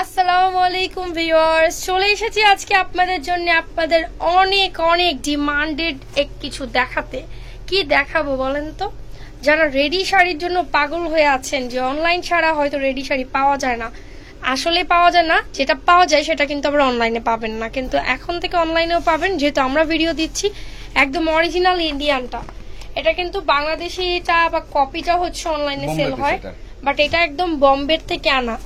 আসসালামু আলাইকুম ভিউয়ার্স, চলে এসেছি আজকে আপনাদের জন্য আপনাদের অনেক অনেক ডিমান্ডেড কিছু দেখাতে। কি দেখাবো বলেন তো? যারা রেডি শাড়ির জন্য পাগল হয়ে আছেন যে অনলাইন ছাড়া হয়তো রেডি শাড়ি পাওয়া যায় না, আসলে পাওয়া যায় না, যেটা পাওয়া যায় সেটা কিন্তু আবার অনলাইনে পাবেন না, কিন্তু এখন থেকে অনলাইনেও পাবেন। যেহেতু আমরা ভিডিও দিচ্ছি একদম অরিজিনাল ইন্ডিয়ানটা, এটা কিন্তু বাংলাদেশিটা বা কপিটা হচ্ছে অনলাইনে সেল হয়, বাট এটা একদম বম্বের থেকে আনা।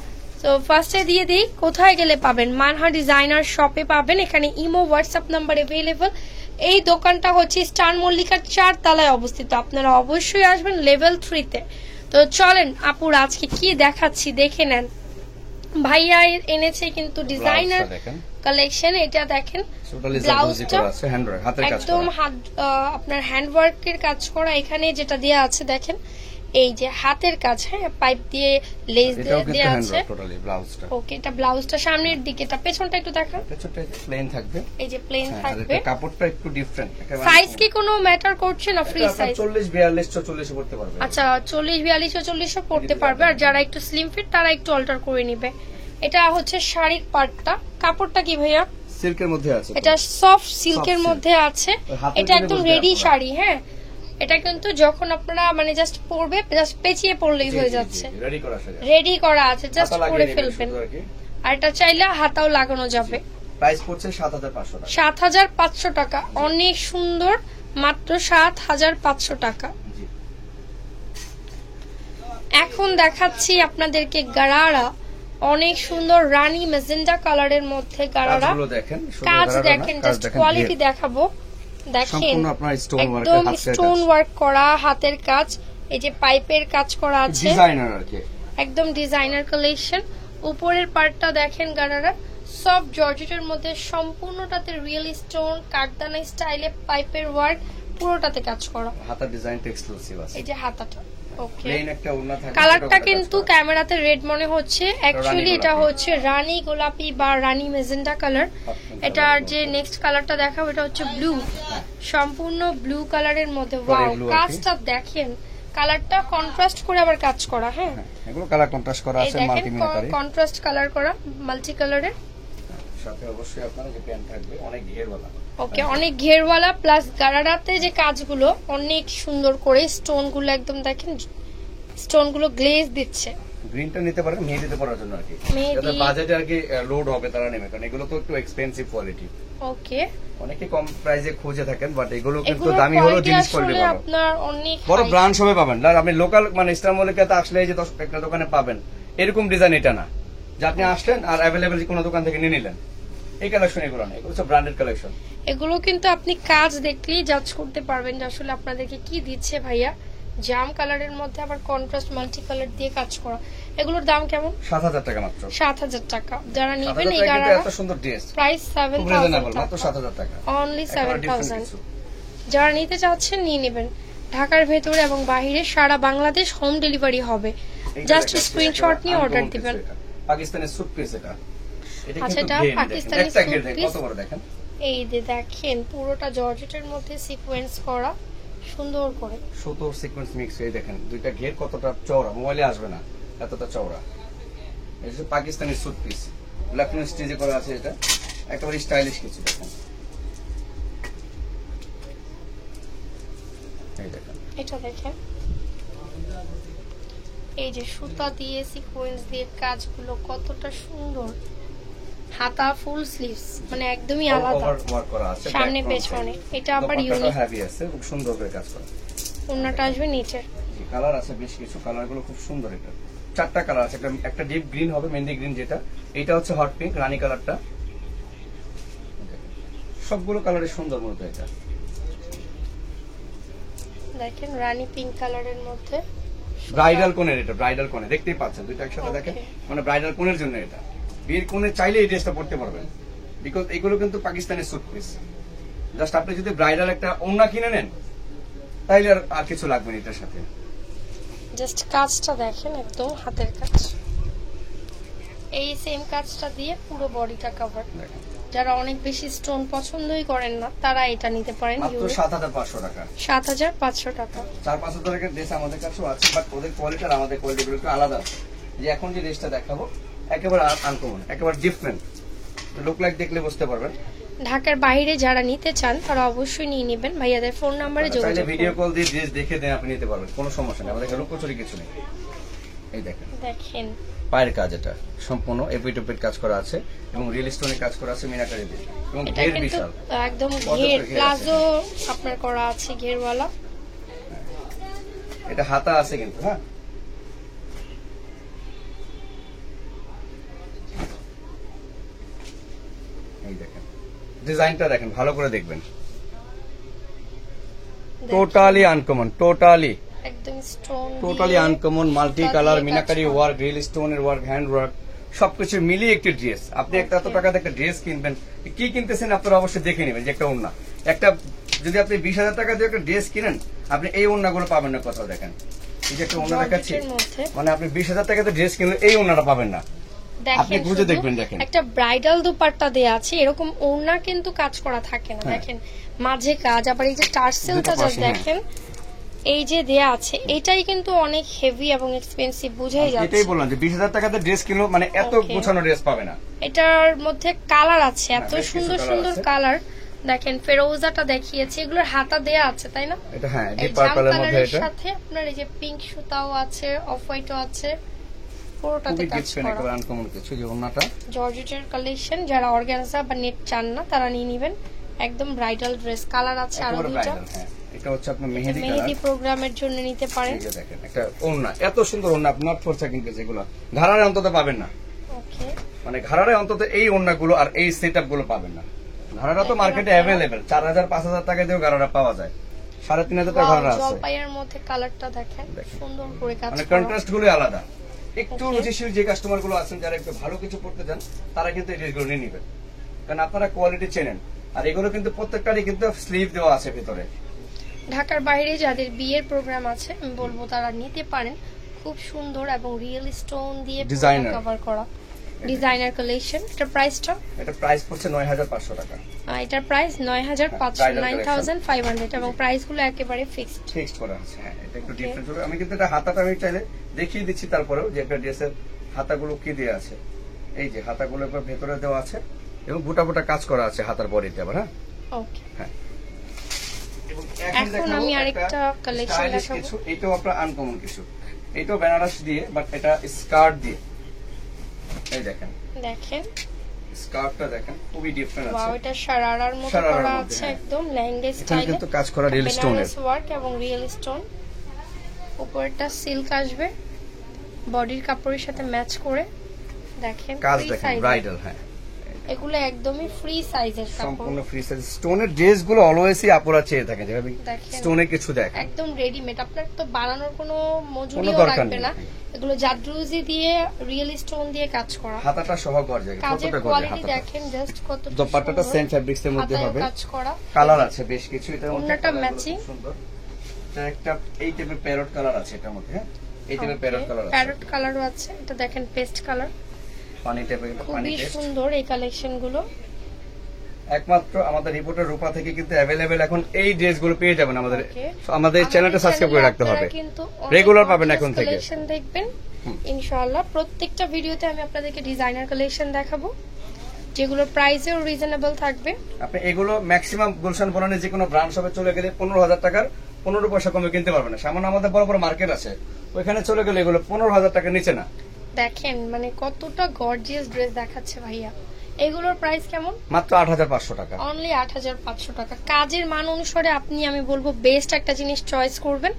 তো ফার্স্টে দিয়ে দিই কোথায় গেলে পাবেন। মানহা ডিজাইনার শপে পাবেন, এখানে ইমো হোয়াটসঅ্যাপ নাম্বার অ্যাভেলেবল। এই দোকানটা হচ্ছে স্টার মল্লিকার 4 তলায় অবস্থিত, আপনারা অবশ্যই আসবেন লেভেল 3-তে। তো চলেন আপুর আজকে কি দেখাচ্ছি দেখে নেন। ভাইয়া এনেছে কিন্তু ডিজাইনার কালেকশন। এটা দেখেন ব্লাউজটা একদম আপনার হ্যান্ড ওয়ার্কের কাজ করা, এখানে যেটা দেয়া আছে দেখেন এই যে হাতের কাজ, হ্যাঁ পাইপ দিয়ে লেস দিয়ে দেয়া আছে টোটালি ব্লাউজটা। ওকে, এটা ব্লাউজটা সামনের দিকে, এটা পেছনটা একটু দেখান। পেছনটা প্লেন থাকবে, এই যে প্লেন থাকবে, কাপড়টা একটু ডিফারেন্ট। সাইজ কি কোনো ম্যাটার করছে না? ফ্রি সাইজ 40 42 44 পড়তে পারবে। আচ্ছা 40 42 44 পড়তে পারবে, আর যারা একটু স্লিম ফিট তারা একটু অল্টার করে নেবে। এটা হচ্ছে শাড়ির পার্টটা। কাপড়টা কি ভাইয়া? সিল্কের মধ্যে আছে, এটা সফট সিল্কের মধ্যে আছে। এটা একদম রেডি শাড়ি, হ্যাঁ এটা কিন্তু যখন আপনারা মানে জাস্ট পরবে, জাস্ট পেঁচিয়ে পরলেই হয়ে যাচ্ছে, রেডি করা আছে, জাস্ট পরে ফেলবেন। আর এটা চাইলে হাতাও লাগানো যাবে। প্রাইস পড়ছে 7500 টাকা। 7500 টাকা, অনেক সুন্দর, মাত্র 7500 টাকা। এখন দেখাচ্ছি আপনাদেরকে গারারা, অনেক সুন্দর রানী ম্যাজেন্টা কালারের মধ্যে গারারা। কাজ দেখেন, জাস্ট কোয়ালিটি দেখাবো। দেখেন একদম স্টোন ওয়ার্ক করা হাতের কাজ, এই যে পাইপের কাজ করা আছে, ডিজাইনার আর কি, একদম ডিজাইনার কালেকশন। উপরের পার্টটা দেখেন গারারা সব জর্জেটের মধ্যে, সম্পূর্ণটাতে রিয়েল স্টোন কাঠদানা স্টাইলে পাইপের ওয়ার্ক, পুরোটাতে কাজ করা। হাতার ডিজাইনটা এক্সক্লুসিভ আছে, এই যে হাতাটা। ওকে, প্লেন একটা ওড়না থাকে। কালারটা কিন্তু ক্যামেরাতে রেড মনে হচ্ছে, অ্যাকচুয়ালি এটা হচ্ছে রানী গোলাপি বা রানী ম্যাজেন্টা কালার। এটার যে নেক্সট কালারটা দেখাবো এটা হচ্ছে ব্লু, সম্পূর্ণ ব্লু কালারের মধ্যে। ওয়াও, কাজটা দেখেন, কালারটা কন্ট্রাস্ট করে আবার কাজ করা। হ্যাঁ এগুলো কালার কন্ট্রাস্ট করা আছে, মাল্টিমিনারি কন্ট্রাস্ট কালার করা, মাল্টি কালারের সাথে অবশ্যই আপনার যে প্যান্ট থাকবে অনেক ঘেরওয়ালা। ওকে, অনেক ঘেরওয়ালা, প্লাস গারারাতে যে কাজগুলো অনেক সুন্দর করে, স্টোন গুলো একদম দেখেন, স্টোন গুলো গ্লেজ দিচ্ছে। গ্রিনটা নিতে পারেন মেহেদি দিতে পারার জন্য আর কি, যাতে বাজেটে আর কি লোড হবে তারা নেবে, কারণ এগুলো তো একটু এক্সপেন্সিভ কোয়ালিটি। ওকে, অনেকে কম প্রাইসে খুঁজে থাকেন, বাট এগুলো কিন্তু দামি হলো জিনিস কোয়ালিটি ভালো, আপনার অনেক বড় ব্র্যান্ড সবে পাবেন। আর আপনি লোকাল মানে স্টার মল্লিকাতে আসলে এই যে 10 একটা দোকানে পাবেন এরকম ডিজাইন এটা না, যে আপনি আসলেন আর अवेलेबल কোনো দোকান থেকে নিয়ে নিলেন। এই কালেকশন এগুলো না, এগুলো হচ্ছে ব্র্যান্ডেড কালেকশন। এগুলো কিন্তু আপনি কাজ দেখলেই জাজ করতে পারবেন যে আসলে আপনাদেরকে কি দিচ্ছে ভাইয়া। জাম কালারের মধ্যে আবার কন্ট্রাস্ট মাল্টি কালার দিয়ে কাজ করা। এগুলোর দাম কেমন? 7000 টাকা মাত্র। 7000 টাকা। যারা নেবেন এই গাড়া এত সুন্দর ড্রেস, প্রাইস 7000 মাত্র 7000 টাকা, অনলি 7000। যারা নিতে চাচ্ছেন নিয়ে নেবেন। ঢাকার ভেতরে এবং বাইরে সারা বাংলাদেশ হোম ডেলিভারি হবে, জাস্ট স্ক্রিনশট নিয়ে অর্ডার দিবেন। পাকিস্তানের স্যুট পিস এটা, আচ্ছা এটা পাকিস্তানি স্যুট পিস, কত বড় দেখেন, এই যে দেখেন পুরোটা জর্জেটের মধ্যে সিকোয়েন্স করা সুন্দর করে, সুতোর সিকোয়েন্স মিক্স হয়ে দেখেন দুইটা ঘের কতটা চওড়া, মোবাইলে আসবে না এতটা চওড়া। এই যে পাকিস্তানি স্যুট পিস, ব্ল্যাক স্টিচে করা আছে, এটা একেবারে স্টাইলিশ কিছু। দেখেন এই দেখেন, এটা দেখেন এই যে সুতা দিয়ে সিকোয়েন্স দিয়ে কাজগুলো কতটা সুন্দর। হাতা ফুল স্লিভস, মানে একদমই আলাদা ওয়ার্ক করা আছে সামনে পেছনে। এটা আবার ইউনিক হেভি আছে, খুব সুন্দর করে কাজ করা। ওন্নাটা আসবে নিচে, কালার আছে বেশ কিছু, কালারগুলো খুব সুন্দর। এটা 4টা কালার আছে, একটা ডিপ গ্রিন হবে, মেহেন্দি গ্রিন যেটা, এটা হচ্ছে হট পিঙ্ক রানী কালারটা। সবগুলো কালারই সুন্দর মতো। এটা দেখেন রানী পিঙ্ক কালারের মধ্যে ব্রাইডাল কোনের, এটা ব্রাইডাল কোনে দেখতেই পাচ্ছেন, দুইটা একসাথে দেখেন, মানে ব্রাইডাল কোনের জন্য এটা। বিয়ের কোণে চাইলে এই ড্রেসটা পরতে পারবেন, বিকজ এগুলো কিন্তু পাকিস্তানের স্যুট পিস। জাস্ট আপনি যদি ব্রাইডাল একটা ওড়না কিনে নেন তাইলে আর কিছু লাগবে না এটার সাথে। জাস্ট কাজটা দেখেন, একদম হাতের কাজ, এই সেম কাজটা দিয়ে পুরো বডিটা কভার। যারা অনেক বেশি স্টোন পছন্দই করেন না তারা এটা নিতে পারেন, মাত্র 7500 টাকা। 7500 টাকা। 4-5 টাকার ড্রেস আমাদের কাছেও আছে, বাট ওদের কোয়ালিটি আর আমাদের কোয়ালিটি গুলো একটু আলাদা আছে। যে এখন যে ড্রেসটা দেখাবো একেবারে আনকমন, একেবারে ডিফারেন্ট লুক লাইক, দেখলে বুঝতে পারবেন। ঢাকার বাইরে যারা নিতে চান তারা অবশ্যই নিয়ে নেবেন, ভাইয়াদের ফোন নাম্বারে যোগাযোগ করুন। ভিডিও কল দিয়ে ড্রেস দেখে দেন, আপনি নিতে পারবেন, কোনো সমস্যা নেই। আমাদের লুকোচুরি কিছু নেই। এই দেখেন পায়ের কাজ, এটা সম্পূর্ণ এপিটোপিট কাজ করা আছে এবং রিয়েল স্টোনের কাজ করা আছে মিনাকারি দিয়ে, এবং ঘের বিশাল, একদম ঘের প্লাজো আপনার করা আছে ঘেরওয়ালা। এটা হাতা আছে কিন্তু, হ্যাঁ এই দেখেন ডিজাইনটা দেখেন, ভালো করে দেখবেন। টোটালি আনকমন, টোটালি একদম stone, totally uncommon, multi colour, meenakari work, real স্টোনের ওয়ার্ক, হ্যান্ড ওয়ার্ক, সবকিছু মিলিয়ে একটি ড্রেস। আপনি এত টাকাতে একটা ড্রেস কিনবেন, কি কিনতেছেন আপনারা অবশ্যই দেখে নেবেন যে একটা ওড়না, একটা যদি আপনি 20,000 টাকা দিয়ে একটা ড্রেস কিনেন, আপনি এই ওড়নাগুলো পাবেন না কোথাও। দেখেন এই যে একটা ওড়না দেখাচ্ছি, মানে আপনি 20,000 টাকাতে ড্রেস কিনলে এই ওড়নাটা পাবেন না, আপনি বুঝে দেখবেন। দেখেন একটা ব্রাইডাল দুপাট্টা দেয়া আছে, এরকম ওড়না কিন্তু কাজ করা থাকে না। দেখেন মাঝে কাজ, আবার এই যে টার্সেলটা দেখেন এই যে দেয়া আছে, এটাই কিন্তু অনেক হেভি এবং এক্সপেন্সিভ, বুঝাই যাচ্ছে। এটাই বললাম যে 20,000 টাকাতে ড্রেস কিনলো মানে এত গোছানো ড্রেস পাবে না। এটার মধ্যে কালার আছে, এত সুন্দর সুন্দর কালার। দেখেন ফেরোজাটা দেখিয়েছি, এগুলোর হাতা দেয়া আছে তাই না? এটা হ্যাঁ, ডিপ পার্পলের মধ্যে, এটা সাথে আপনার এই যে পিঙ্ক সুতাও আছে, অফ হোয়াইটও আছে, পুরোটাতে কাজ করা। একেবারে আনকমন কিছু, যে ওন্নাটা জর্জেটের কালেকশন। যারা অর্গানজা বা নেট চান না তারা নিয়ে নেবেন, একদম ব্রাইডাল ড্রেস। কালার আছে আরো দুটো, এটা হচ্ছে আপনার মেহেদি কালার, মেহেদি প্রোগ্রামের জন্য নিতে পারেন। এই যে দেখেন একটা ওন্না, এত সুন্দর ওন্না, আপনার ফোরসা কিন্তু যেগুলো ঘাড়ারে অন্তত পাবেন না। ওকে, মানে ঘাড়ারে অন্তত এই ওন্নাগুলো আর এই সেটআপ গুলো পাবেন না। ঘাড়ারা তো মার্কেটে अवेलेबल, 4,000 5,000 টাকা দিয়েও ঘাড়ারা পাওয়া যায়, 3,500 টাকা ঘাড়ারা আছে। জলপাইয়ের মধ্যে কালারটা দেখেন সুন্দর করে কাজ করা, মানে কন্ট্রাস্ট গুলো আলাদা। একটু রুচিশীল যে কাস্টমার গুলো আছেন, যারা একটু ভালো কিছু পড়তে চান, তারা কিন্তু এই ড্রেসগুলো নিয়ে নেবেন, কারণ আপনারা কোয়ালিটি চেনেন। আর এগুলো কিন্তু প্রত্যেকটারই কিন্তু স্লিভ দেওয়া আছে ভিতরে। ঢাকার বাইরে যাদের বিয়ের প্রোগ্রাম আছে আমি বলবো তারা নিতে পারেন, খুব সুন্দর এবং রিয়েল স্টোন দিয়ে কভার করা ডিজাইনার কালেকশন। এটার প্রাইসটা, এটা প্রাইস পড়ছে 9,500 টাকা। এটার প্রাইস 9,500 এবং প্রাইসগুলো একেবারে ফিক্সড করা আছে। হ্যাঁ, এটা একটু ডিফারেন্ট হবে। আমি কিন্তু এটা হাতাটা আমি চাইলে দেখিয়ে দিচ্ছি, তারপরেও যে একটা ড্রেসের হাতাগুলো কি দেওয়া আছে। এই যে হাতাগুলো একবার ভেতরে দেওয়া আছে এবং গোটা গোটা কাজ করা আছে হাতার বডিতে আবার। হ্যাঁ ওকে, হ্যাঁ। এখন আমি আরেকটা কালেকশন দেখাবো, এটাও আপনার আনকমন কিছু। এটাও বেনারস দিয়ে, বাট এটা স্কার্ট দিয়ে। এই দেখেন স্কার্টটা দেখেন, খুবই ডিফারেন্ট আছে। ওয়াও, এটা শারারার মতো করা আছে, একদম লেহেঙ্গা স্টাইলে। এটা কিন্তু কাজ করা রিয়েল স্টোনের ওয়ার্ক এবং রিয়েল স্টোন। উপরটা সিল্ক আসবে, বডির কাপড়ের সাথে ম্যাচ করে। দেখেন কাজ দেখেন, ব্রাইডাল। হ্যাঁ, এগুলো একদমই ফ্রি সাইজের কাপড়, সম্পূর্ণ ফ্রি সাইজ। স্টোনের ড্রেসগুলো অলওয়েজই আপুরা চেয়ে থাকে, যেভাবে স্টোনে কিছু দেখ, একদম রেডিমেড, আপনার তো বানানোর কোনো মজুরিও লাগবে না। এগুলো জাদ্রুজি দিয়ে রিয়েল স্টোন দিয়ে কাজ করা, হাতাটা সহ গর্জে, কতটা কোয়ালিটি দেখেন, জাস্ট কত। দোপাট্টাটা সেম ফেব্রিক্স এর মধ্যে হবে, কাজ করা, কালার আছে বেশ কিছু। এটার মধ্যে ওন্নাটা ম্যাচিং সুন্দর, এটা একটা এই টাইপের প্যারট কালার আছে এটার মধ্যে। হ্যাঁ, এই টাইপের প্যারট কালার আছে, প্যারট কালারও আছে। এটা দেখেন পেস্ট কালার, পানি টাইপের, পানি পেস্ট, সুন্দর এই কালেকশন গুলো। একমাত্র আমাদের রিপোর্টার রূপা থেকে কিন্তু अवेलेबल এখন এই ড্রেসগুলো পেয়ে যাবেন। আমাদের চ্যানেলটা সাবস্ক্রাইব করে রাখতে হবে, রেগুলার পাবেন এখন থেকে। কালেকশন দেখবেন ইনশাআল্লাহ। প্রত্যেকটা ভিডিওতে আমি আপনাদেরকে ডিজাইনার কালেকশন দেখাবো, যেগুলো প্রাইসেও রিজনেবল থাকবে। আপনি এগুলো ম্যাক্সিমাম গুলশান বনানী যে কোনো ব্রাঞ্চ শপে চলে গেলে 15,000 টাকার 15 পয়সা কমে কিনতে পারবেন না। সামনে আমাদের বড় বড় মার্কেট আছে, ওইখানে চলে গেলে এগুলো 15,000 টাকার নিচে না। দেখেন মানে কতটা গর্জিয়াস ড্রেস দেখাচ্ছে ভাইয়া। এগুলোর প্রাইস কেমন? মাত্র 8,500 টাকা, অনলি 8,500 টাকা। কাজের মান অনুসারে আপনি, আমি বলবো বেস্ট একটা জিনিস চয়েস করবেন।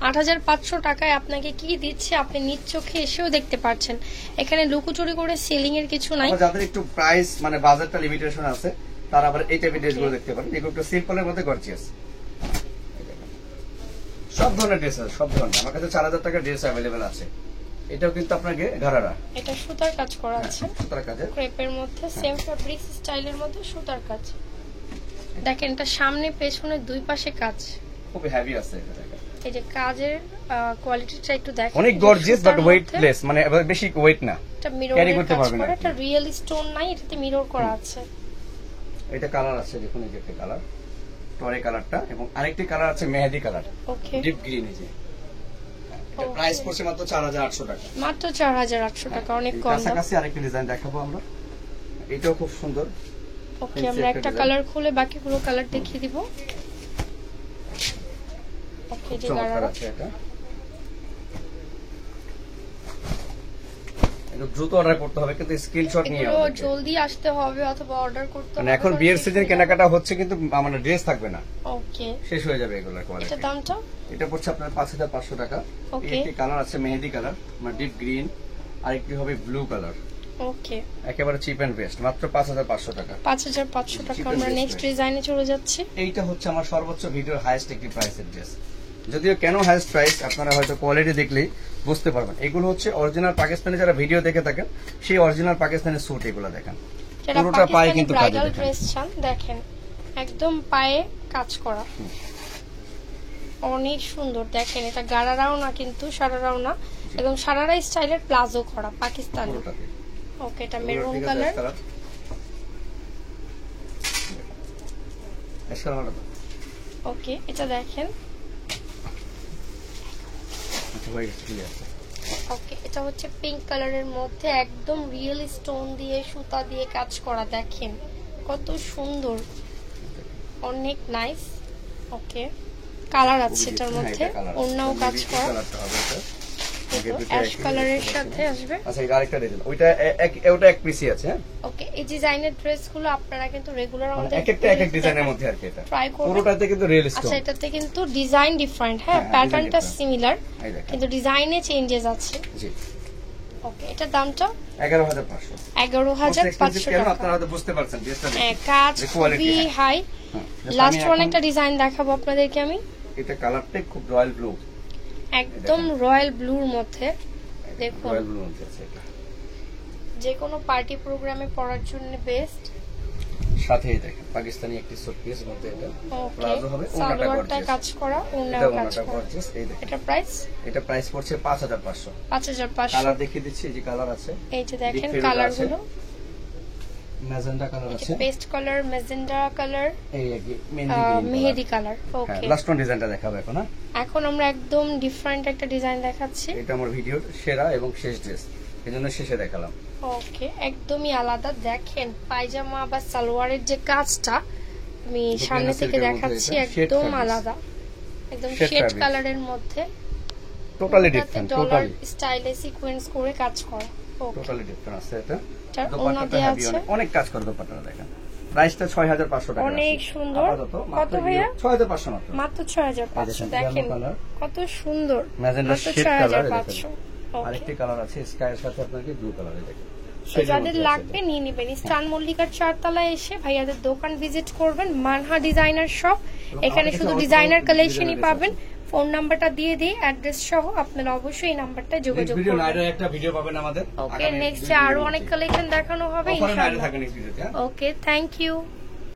8,500 টাকায় আপনাকে কি দিচ্ছে আপনি নিজ চোখে এসেও দেখতে পাচ্ছেন। এখানে লুকোচুরি করে সেলিং এর কিছু নাই। যাদের একটু প্রাইস মানে বাজেটটা লিমিটেশন আছে, তারা আবার এই টাইপের ড্রেসগুলো দেখতে পারেন, যেগুলো একটু সিম্পলের মধ্যে গর্জিয়াস। সব ধরনের ড্রেস আছে, সব ধরনের। আমার কাছে 4,000 টাকার ড্রেস अवेलेबल আছে। এটাও কিন্তু আপনাকে ঘাড়ারা, এটা সুতার কাজ করা আছে, সুতার কাজে ক্রেপের মধ্যে সেম ফেব্রিক্স স্টাইলের মধ্যে সুতার কাজ। দেখেন এটা সামনে পেছনে দুই পাশে কাজ, খুব হেভি আছে। এই যে কাজের কোয়ালিটিটা একটু দেখেন, অনেক গর্জিয়াস বাট ওয়েটলেস, মানে বেশি ওয়েট না, এটা মিরর করতে পারবেন না। এটা রিয়েল স্টোন নাই, এটাতে মিরর করা আছে। এটা কালার আছে, দেখুন এই যে একটা কালার টরে কালারটা, এবং আরেকটি কালার আছে মেহেদি কালার, ওকে, ডিপ গ্রিন। এই যে প্রাইস পড়ছে মাত্র 4800 টাকা। মাত্র 4800 টাকা, অনেক কম দাম। কাছাকাছি আরেকটা ডিজাইন দেখাবো আমরা, এটাও খুব সুন্দর। ওকে, আমরা একটা কালার খুলে বাকিগুলো কালার দেখিয়ে দিব। ওকে, যে কালার আছে এটা, এটা দ্রুত অর্ডার করতে হবে, কিন্তু স্ক্রিনশট নিয়ে এগুলো জলদি আসতে হবে অথবা অর্ডার করতে হবে। মানে এখন বিয়ের সিজন কেনাকাটা হচ্ছে, কিন্তু মানে ড্রেস থাকবে না, ওকে, শেষ হয়ে যাবে এগুলোর কোয়ালিটি। এটা দামটা? এটা পড়ছে আপনার 5500 টাকা। ওকে, একটি কালার আছে মেহেদি কালার, মানে ডিপ গ্রিন, আর একটি হবে ব্লু কালার। ওকে, একেবারে চিপ এন্ড বেস্ট, মাত্র 5500 টাকা। 5500 টাকা। আমরা নেক্সট ডিজাইনে চলে যাচ্ছি। এইটা হচ্ছে আমার সর্বোচ্চ ভিডিওর হাইয়েস্ট একটি প্রাইসের ড্রেস। যদিও কেন হাইয়েস্ট প্রাইস আপনারা হয়তো কোয়ালিটি দেখলেই বুঝতে পারবেন। এগুলো হচ্ছে অরিজিনাল পাকিস্তানি, যারা ভিডিও দেখে থাকেন সেই অরিজিনাল পাকিস্তানি স্যুট এগুলো দেখেন, পুরোটা পায়ে কিন্তু কাজ ব্রাইডাল ড্রেস চান, দেখেন একদম পায়ে কাজ করা, অনেক সুন্দর। দেখেন এটা গারারাও না, কিন্তু সারারাও না, একদম সারারা স্টাইলের প্লাজো করা পাকিস্তানি। ওকে, এটা মেরুন কালার। ওকে, এটা দেখেন। ওকে, এটা হচ্ছে পিঙ্ক কালারের মধ্যে একদম রিয়েল স্টোন দিয়ে সুতা দিয়ে কাজ করা, দেখেন কত সুন্দর, অনেক নাইস। ওকে, কালার আছে এটার মধ্যে, ওড়নাও কাজ করা, অ্যাশ কালারের সাথে আসবে। আচ্ছা, এটা আরেকটা ডিজাইন, ওইটা ওটা এক পিসি আছে। হ্যাঁ, ওকে, এই ডিজাইনের ড্রেসগুলো আপনারা কিন্তু রেগুলার আমাদের এক এক ডিজাইনের মধ্যে আর কি, এটা ট্রাই করুন। পুরোটাতে কিন্তু রিয়েল স্টোন। আচ্ছা, এটাতে কিন্তু ডিজাইন ডিফারেন্ট, হ্যাঁ, প্যাটার্নটা সিমিলার, কিন্তু ডিজাইনে চেঞ্জেস আছে। জি, ওকে, এটা দামটা 11500। 11500 টাকা। আপনারা হয়তো বুঝতে পারছেন ড্রেসটা হ্যাঁ, কাজ খুবই হাই। লাস্ট ওয়ান একটা ডিজাইন দেখাবো আপনাদেরকে আমি। এটা কালারটা খুব রয়্যাল ব্লু, একদম রয়্যাল ব্লুর মধ্যে, দেখুন রয়্যাল ব্লু মধ্যে আছে এটা। যে কোনো পার্টি প্রোগ্রামে পরার জন্য বেস্ট। সাথেই দেখেন পাকিস্তানি একটি সুট পিস মধ্যে এটা প্লাজো হবে, ওনাটা সালোয়ারটা কাজ করা, ওনাও কাজ করা। এই দেখেন, এটা প্রাইস? এটা প্রাইস পড়ছে 5500। 5500। কালার দেখিয়ে দিচ্ছি, এই যে কালার আছে, এই যে দেখেন কালারগুলো, ম্যাজেন্টা কালার আছে, পেস্ট কালার, ম্যাজেন্টা কালার, এই মেহেদি কালার। ওকে, লাস্ট ওয়ান ডিজাইনটা দেখাবো এখন। এখন আমরা একদম ডিফারেন্ট একটা ডিজাইন দেখাচ্ছি। এটা আমার ভিডিওর সেরা এবং শেষ ড্রেস, এজন্য শেষে দেখালাম। ওকে, একদমই আলাদা। দেখেন পায়জামা বা সালোয়ারের যে কাজটা আমি সামনে থেকে দেখাচ্ছি, একদম আলাদা, একদম শেড কালারের মধ্যে, টোটালি ডিফারেন্ট, ডলার স্টাইলে সিকোয়েন্স করে কাজ করা। ওকে, টোটালি ডিফারেন্ট আছে এটা। দোপাট্টাটা হেভি, অনেক কাজ করে দোপাট্টাটা, দেখেন প্রাইসটা 6500 টাকা, অনেক সুন্দর। কত ভাইয়া? 6500 মাত্র 6500। দেখেন কত সুন্দর, ম্যাজেন্টা মাত্র শেড কালার। 6500। আরেকটি কালার আছে স্কাইয়ের সাথে, আপনাকে ব্লু কালারে দেখেন। যাদের লাগবে নিয়ে নেবেন। স্টান মল্লিকার 4 তলায় এসে ভাইয়াদের দোকান ভিজিট করবেন, মানহা ডিজাইনার শপ। এখানে শুধু ডিজাইনার কালেকশনই পাবেন। ফোন নাম্বারটা দিয়ে দিই, অ্যাড্রেস সহ, আপনারা অবশ্যই এই নাম্বারটায় যোগাযোগ করবেন। একটা ভিডিও পাবেন আমাদের। ওকে, নেক্সট আরো অনেক কালেকশন দেখানো হবে ইনশাআল্লাহ। ওকে, থ্যাংক ইউ।